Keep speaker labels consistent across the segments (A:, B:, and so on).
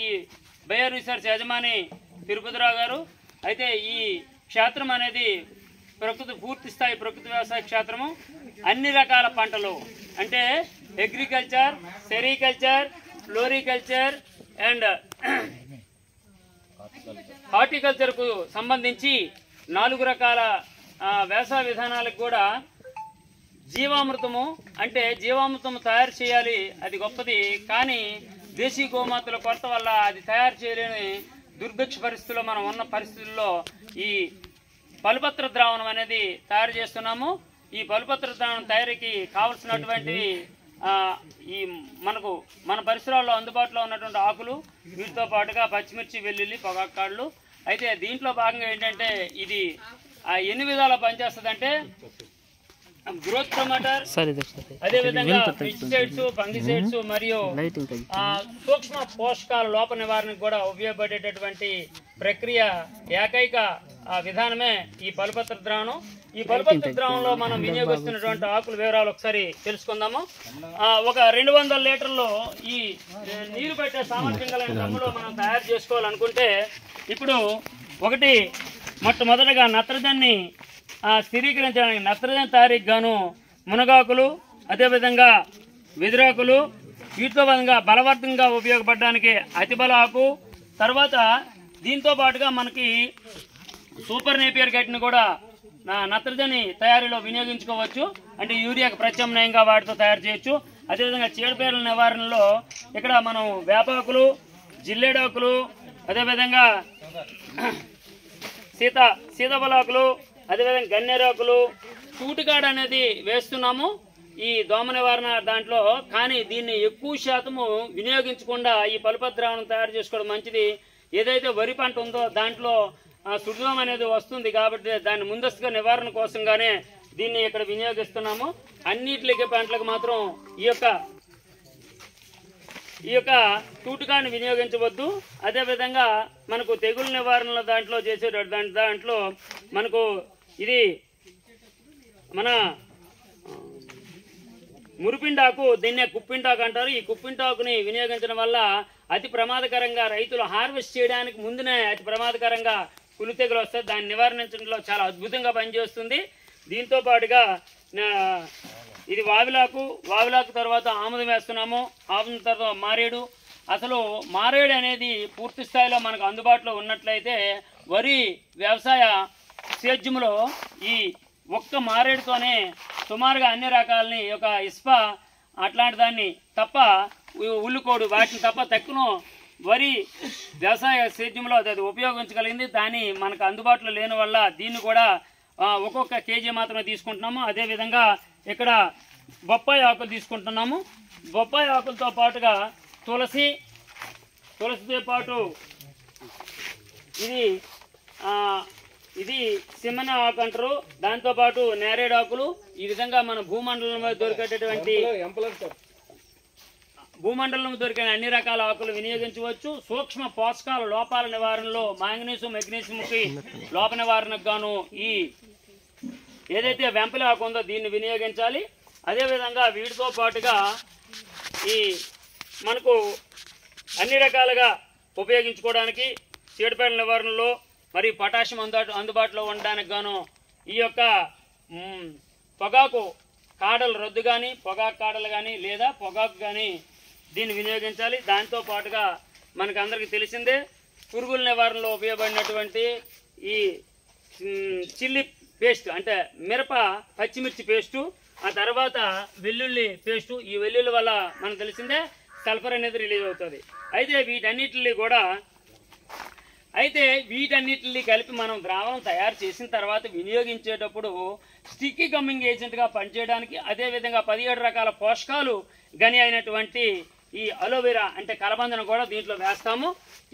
A: ఈ bio research యజమాని తిరుపతిరావు గారు. అయితే ఈ క్షేత్రం అనేది పూర్తి స్థాయి ప్రకృతి వ్యవసాయ క్షేత్రము. అన్ని రకాల పంటలు అంటే అగ్రికల్చర్, సెరికల్చర్, ఫ్లోరికల్చర్ అండ్ హార్టికల్చర్కు సంబంధించి 4 రకాల వ్యవసాయ విధానాలకు కూడా జీవామృతము అంటే జీవామృతము తయారు చేయాలి, అది గొప్పది. కానీ దేశీ గోమాతల కొరత వల్ల అది తయారు చేయలేని దుర్భిక్ష పరిస్థితుల్లో మనం ఉన్న పరిస్థితుల్లో ఈ పలుపత్ర ద్రావణం అనేది తయారు చేస్తున్నాము. ఈ పలుపత్ర ద్రావణం తయారీకి కావలసినటువంటివి ఈ మన పరిసరాల్లో అందుబాటులో ఉన్నటువంటి ఆకులు, వీటితో పాటుగా పచ్చిమిర్చి, వెల్లుల్లి, పొగాకు కాడలు. అయితే దీంట్లో భాగంగా ఏంటంటే ఇది ఎన్ని విధాలా పనిచేస్తుందంటే గ్రోత్ ప్రమోటర్, అదేవిధంగా పెస్టిసైడ్స్, ఫంగిసైడ్స్ మరియు సూక్ష్మ పోషకాల లోప నివారణకు కూడా ఉపయోగపడేటటువంటి ప్రక్రియ ఏకైక విధానమే ఈ పలుపత్ర ద్రావణం. ఈ పలుపత్ర ద్రావణంలో మనం వినియోగిస్తున్నటువంటి ఆకుల వివరాలు ఒకసారి తెలుసుకుందాము. ఒక 200 లీటర్లు ఈ నీరు పెట్టే సామర్థ్యం గల డ్రమ్ములో మనం తయారు చేసుకోవాలనుకుంటే ఇప్పుడు మొట్టమొదటిగా నత్రజని స్థిరీకరించడానికి నత్రజని తయారీకి గాను మునగాకులు, అదేవిధంగా వెదురాకులు, వీటితో విధంగా బలవర్ధంగా ఉపయోగపడడానికి అతిబల ఆకు, తర్వాత దీంతో పాటుగా మనకి సూపర్ నేపియర్ గట్టిని కూడా నత్రజని తయారీలో వినియోగించుకోవచ్చు. అంటే యూరియాకు ప్రత్యామ్నాయంగా వాటితో తయారు చేయొచ్చు. అదేవిధంగా చీడపీడల నివారణలో ఇక్కడ మనం వేపాకులు, జిల్లేడాకులు, అదేవిధంగా సీతాఫలాకులు, అదేవిధంగా గన్నేరాకులు, తూటికాడ అనేది వేస్తున్నాము ఈ దోమ నివారణ దాంట్లో. కానీ దీన్ని ఎక్కువ శాతము వినియోగించకుండా ఈ పలుపత్ర ద్రావణం తయారు చేసుకోవడం మంచిది. ఏదైతే వరి పంట ఉందో దాంట్లో సుడిదోమ అనేది వస్తుంది కాబట్టి దాన్ని ముందస్తుగా నివారణ కోసంగానే దీన్ని ఇక్కడ వినియోగిస్తున్నాము. అన్నిటికి పంటలకు మాత్రం ఈ యొక్క తూటుకాన్ని వినియోగించవద్దు. అదేవిధంగా మనకు తెగులు నివారణ దాంట్లో దాంట్లో మనకు ఇది మన మురిపిండాకు, దీన్నే కుప్పింటాకు అంటారు. ఈ కుప్పింటాకుని వినియోగించడం వల్ల అతి ప్రమాదకరంగా రైతులు హార్వెస్ట్ చేయడానికి ముందునే అతి ప్రమాదకరంగా పులి తెగులు వస్తుంది. దాన్ని నివారించడంలో చాలా అద్భుతంగా పనిచేస్తుంది. దీంతో పాటుగా ఇది వావిలాకు తర్వాత ఆముదం వేస్తున్నాము. ఆముదం తర్వాత మారేడు. అసలు మారేడు అనేది పూర్తి స్థాయిలో మనకు అందుబాటులో ఉన్నట్లయితే వరి వ్యవసాయ సేద్యంలో ఈ ఒక్క మారేడుతోనే సుమారుగా అన్ని రకాలని ఒక ఇస్ప అట్లాంటి దాన్ని తప్ప ఉల్లికోడు వాటిని తప్ప తక్కువ వరి వ్యవసాయ సేద్యంలో అది ఉపయోగించగలిగింది. దాన్ని మనకు అందుబాటులో లేని వల్ల దీన్ని కూడా ఒక్కొక్క కేజీ మాత్రమే తీసుకుంటున్నాము. అదేవిధంగా ఇక్కడ బొప్పాయి ఆకులు తీసుకుంటున్నాము. బొప్పాయి ఆకులతో పాటుగా తులసితో పాటు ఇది సిమ్మన ఆకు అంటారు. దాంతోపాటు నేరేడు ఆకులు. ఈ విధంగా మన భూమండలంలో దొరికే అన్ని రకాల ఆకులు వినియోగించవచ్చు. సూక్ష్మ పోషకాల లోపాల నివారణలో మెగ్నీషియంకి లోప నివారణకు గాను ఈ ఏదైతే వెంపలి ఆకు ఉందో దీన్ని వినియోగించాలి. అదేవిధంగా వీటితో పాటుగా ఈ మనకు అన్ని రకాలుగా ఉపయోగించుకోవడానికి చీడపీడల నివారణలో మరి పొటాషియం అందుబాటులో ఉండడానికి గాను ఈ యొక్క పొగాకు కాడలు రొద్దు కానీ పొగాకు కాడలు కానీ లేదా పొగాకు కానీ దీన్ని వినియోగించాలి. దాంతో పాటుగా మనకు అందరికీ తెలిసిందే పురుగుల నివారణలో ఉపయోగపడినటువంటి ఈ చిల్లీ పేస్ట్ అంటే పచ్చిమిర్చి పేస్టు, ఆ తర్వాత వెల్లుల్లి పేస్టు. ఈ వెల్లుల్లి వల్ల మనకు తెలిసిందే సల్ఫర్ అనేది రిలీజ్ అవుతుంది. అయితే వీటన్నిటిని కలిపి మనం ద్రావణం తయారు చేసిన తర్వాత వినియోగించేటప్పుడు స్టిక్కీ గమ్మింగ్ ఏజెంట్గా పనిచేయడానికి, అదేవిధంగా 17 రకాల పోషకాలు గని అయినటువంటి ఈ అలోవెరా అంటే కలబందను కూడా దీంట్లో వేస్తాము.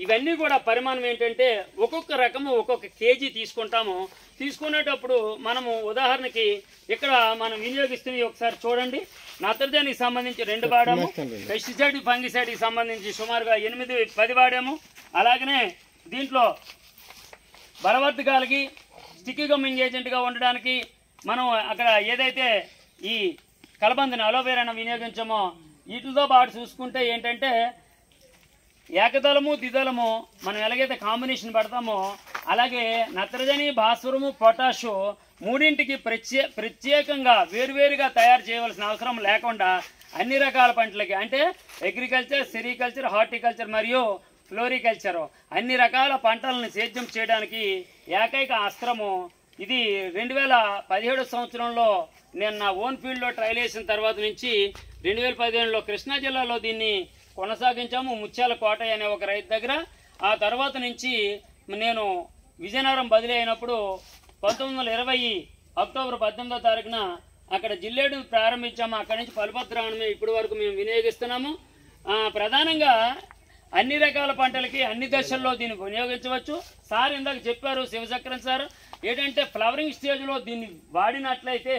A: ఇవన్నీ కూడా పరిమాణం ఏంటంటే ఒక్కొక్క రకము ఒక్కొక్క కేజీ తీసుకుంటాము. తీసుకునేటప్పుడు మనము ఉదాహరణకి ఇక్కడ మనం వినియోగిస్తున్నవి ఒకసారి చూడండి. నత్రజనికి సంబంధించి 2 వాడాము, పెస్టిసైడ్ ఫంగిసైడ్కి సంబంధించి సుమారుగా 8-10 వాడాము. అలాగనే దీంట్లో బలవర్ధకాలకి స్టిక్కీ గమ్మింగ్ ఏజెంట్గా ఉండడానికి మనం అక్కడ ఏదైతే ఈ కలబందని అలోవెరాను వినియోగించామో వీటితో పాటు చూసుకుంటే ఏంటంటే ఏకదళము ద్విదళము మనం ఎలాగైతే కాంబినేషన్ పెడతామో అలాగే నత్రజని భాస్వరము పొటాషు మూడింటికి ప్రత్యేకంగా వేరువేరుగా తయారు చేయవలసిన అవసరం లేకుండా అన్ని రకాల పంటలకి అంటే అగ్రికల్చర్, సెరికల్చర్, హార్టికల్చర్ మరియు ఫ్లోరికల్చర్ అన్ని రకాల పంటలను సేద్యం చేయడానికి ఏకైక అస్త్రము ఇది. 2017 సంవత్సరంలో నేను నా ఓన్ ఫీల్డ్లో ట్రయల్ చేసిన తర్వాత నుంచి 2015లో కృష్ణా జిల్లాలో దీన్ని కొనసాగించాము, ముత్యాల కోటయ్య అనే ఒక రైతు దగ్గర. ఆ తర్వాత నుంచి నేను విజయనగరం బదిలీ అయినప్పుడు 1920 అక్టోబర్ 18వ తారీఖున అక్కడ జిల్లేడు ప్రారంభించాము. అక్కడి నుంచి పలుపత్రాన్ని ఇప్పటి వరకు మేము వినియోగిస్తున్నాము. ప్రధానంగా అన్ని రకాల పంటలకి అన్ని దశల్లో దీన్ని వినియోగించవచ్చు. సార్ ఇందాక చెప్పారు శివచక్రం సార్ ఏంటంటే ఫ్లవరింగ్ స్టేజ్లో దీన్ని వాడినట్లయితే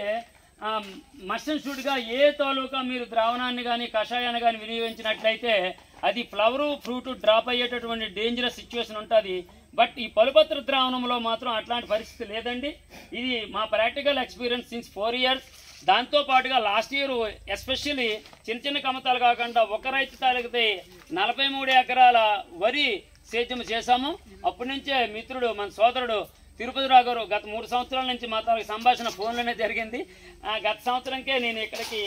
A: మస్టన్ షూట్గా ఏ తాలూకా మీరు ద్రావణాన్ని కానీ కషాయాన్ని కానీ వినియోగించినట్లయితే అది ఫ్రూట్ డ్రాప్ అయ్యేటటువంటి డేంజరస్ సిచ్యువేషన్ ఉంటుంది. బట్ ఈ పలుపత్ర ద్రావణంలో మాత్రం అట్లాంటి పరిస్థితి లేదండి. ఇది మా ప్రాక్టికల్ ఎక్స్పీరియన్స్ సిన్స్ 4 years. దాంతోపాటుగా లాస్ట్ ఇయర్ ఎస్పెషల్లీ చిన్న కమతాలు కాకుండా ఒక రైతు తాలూకితే 43 ఎకరాల వరి సేద్యం చేశాము. అప్పటి నుంచే మిత్రుడు మన సోదరుడు తిరుపతిరావు గారు గత 3 సంవత్సరాల నుంచి మా తాలూకు సంభాషణ ఫోన్లోనే జరిగింది. గత సంవత్సరంకే నేను ఇక్కడికి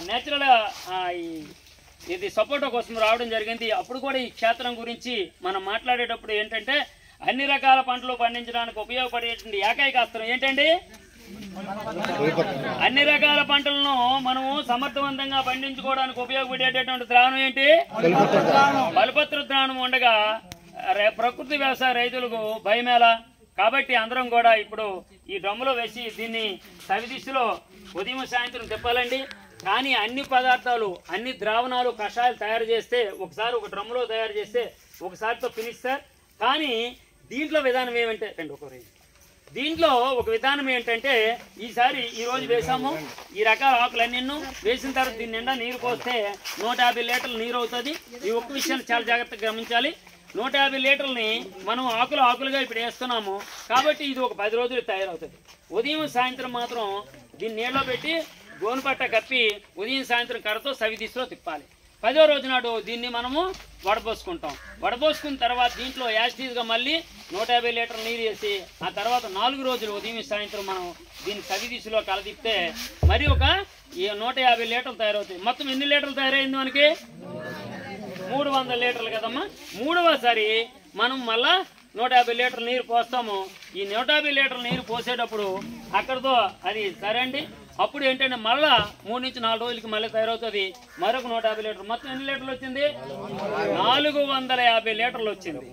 A: నేచురల్ ఇది సపోర్ట్ కోసం రావడం జరిగింది. అప్పుడు కూడా ఈ క్షేత్రం గురించి మనం మాట్లాడేటప్పుడు ఏంటంటే అన్ని రకాల పంటలు పండించడానికి ఉపయోగపడేటువంటి ఏకైక అస్త్రం ఏంటండి? అన్ని రకాల పంటలను మనము సమర్థవంతంగా పండించుకోవడానికి ఉపయోగపడేటటువంటి ద్రావణం ఏంటి? బలపత్ర ద్రావణం ఉండగా ప్రకృతి వ్యవసాయ రైతులకు భయమేలా. కాబట్టి అందరం కూడా ఇప్పుడు ఈ డ్రమ్ములో వేసి దీన్ని సవిదిశలో ఉదయం సాయంత్రం తిప్పాలండి. కానీ అన్ని పదార్థాలు అన్ని ద్రావణాలు కషాయాలు తయారు చేస్తే ఒకసారి ఒక డ్రమ్ములో తయారు చేస్తే ఒకసారితో ఫినిష్ సార్. కానీ దీంట్లో విధానం ఏమంటే దీంట్లో ఒక విధానం ఏంటంటే ఈ రోజు వేసాము ఈ రకాల ఆకులన్నీ వేసిన తర్వాత దీని నిండా నీరు పోస్తే 150 లీటర్లు నీరు అవుతుంది. ఈ ఒక్క విషయాన్ని చాలా జాగ్రత్తగా గమనించాలి. 150 లీటర్లని మనం ఆకులుగా ఇప్పుడు వేస్తున్నాము కాబట్టి ఇది ఒక 10 రోజులు తయారవుతుంది. ఉదయం సాయంత్రం మాత్రం దీన్ని నీళ్ళలో పెట్టి గోనుపట్ట కప్పి ఉదయం సాయంత్రం కర్రతో సవిదిశలో తిప్పాలి. 10వ రోజు నాడు దీన్ని మనము వడపోసుకుంటాం. వడపోసుకున్న తర్వాత దీంట్లో యాసిటీస్గా మళ్ళీ 150 లీటర్ల నీరు వేసి ఆ తర్వాత 4 రోజులు ఉదయం సాయంత్రం మనం దీన్ని సవిదిశలో కలదిప్తే మరి ఒక 150 లీటర్లు తయారవుతాయి. మొత్తం ఎన్ని లీటర్లు తయారైంది మనకి? 300 లీటర్లు కదమ్మా. 3వసారి మనం మళ్ళా 150 లీటర్ల నీరు పోస్తాము. ఈ 150 లీటర్ల నీరు పోసేటప్పుడు అక్కడితో అది సరే అండి. అప్పుడు ఏంటంటే మళ్ళా 3 నుంచి 4 రోజులకి మళ్ళీ తయారవుతుంది మరొక 150 లీటర్లు. మొత్తం ఎన్ని లీటర్లు వచ్చింది? 450 లీటర్లు వచ్చింది.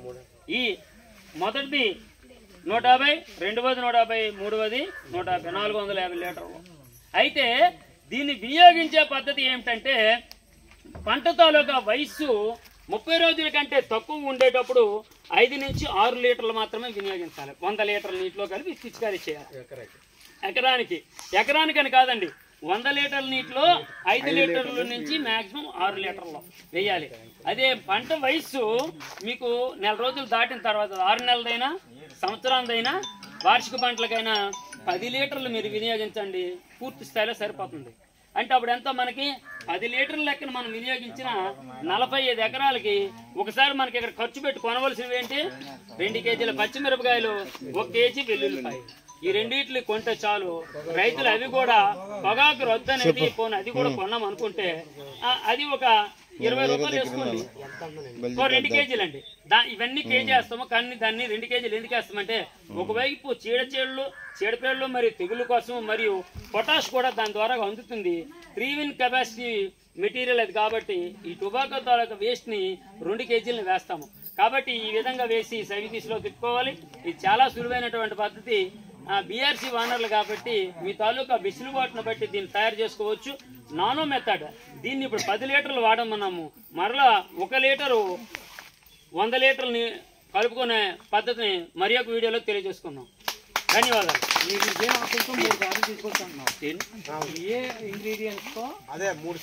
A: ఈ మొదటిది 150, రెండవది 150, మూడవది 150, 450 లీటర్లు. అయితే దీన్ని వినియోగించే పద్ధతి ఏమిటంటే పంట తాలూకా వయస్సు 30 రోజుల కంటే తక్కువ ఉండేటప్పుడు 5 నుంచి 6 లీటర్లు మాత్రమే వినియోగించాలి. 100 లీటర్ల నీటిలో కలిపి పిచికారీ చేయాలి. ఎకరానికని కాదండి, 100 లీటర్ల నీటిలో 5 లీటర్ల నుంచి మాక్సిమం 6 లీటర్లు వేయాలి. అదే పంట వయస్సు మీకు 1 నెల రోజులు దాటిన తర్వాత 6 నెలలదైనా సంవత్సరానిదైనా వార్షిక పంటలకైనా 10 లీటర్లు మీరు వినియోగించండి, పూర్తి స్థాయిలో సరిపోతుంది. అంటే అప్పుడు ఎంత మనకి 10 లీటర్ల లెక్కన మనం వినియోగించిన 45 ఎకరాలకి ఒకసారి మనకి ఇక్కడ ఖర్చు పెట్టి కొనవలసినవి ఏంటి? 2 కేజీల పచ్చిమిరపకాయలు, 1 కేజీ వెల్లుల్లిపాయ. ఈ రెండిట్లు కొంటే చాలు. రైతులు అవి కూడా పొగాకు రొద్దు అనేది పోను అది కూడా కొన్నాం అనుకుంటే అది ఒక 20 రూపాయలు వేసుకోండి. 2 కేజీలు అండి. ఇవన్నీ కేజీ వేస్తాము కానీ దాన్ని 2 కేజీలు ఎందుకు వేస్తామంటే ఒకవైపు చీడపేళ్ళు మరియు తెగులు కోసం మరియు పొటాష్ కూడా దాని ద్వారా అందుతుంది. 3 కెపాసిటీ మెటీరియల్ అది కాబట్టి ఈ టొబాకో తాలూకా వేస్ట్ని 2 కేజీలను వేస్తాము. కాబట్టి ఈ విధంగా వేసి సవిదిశలో తిప్పుకోవాలి. ఇది చాలా సులువైనటువంటి పద్ధతి. BRC వానర్లు కాబట్టి మీ తాలూకా వెసులుబాటును బట్టి దీన్ని తయారు చేసుకోవచ్చు. నానో మెథడ్ దీన్ని ఇప్పుడు 10 లీటర్లు వాడమన్నాము. మరలా 1 లీటరు 100 లీటర్లని కలుపుకునే పద్ధతిని మరి ఒక వీడియోలో తెలియజేసుకున్నాం. ధన్యవాదాలు.
B: మీరు ఇదే ఆకులతో 3 సార్లు తీసుకొచ్చుకుంటున్నాం. ఏ ఇంగ్రీడియంట్స్తో? అదే 3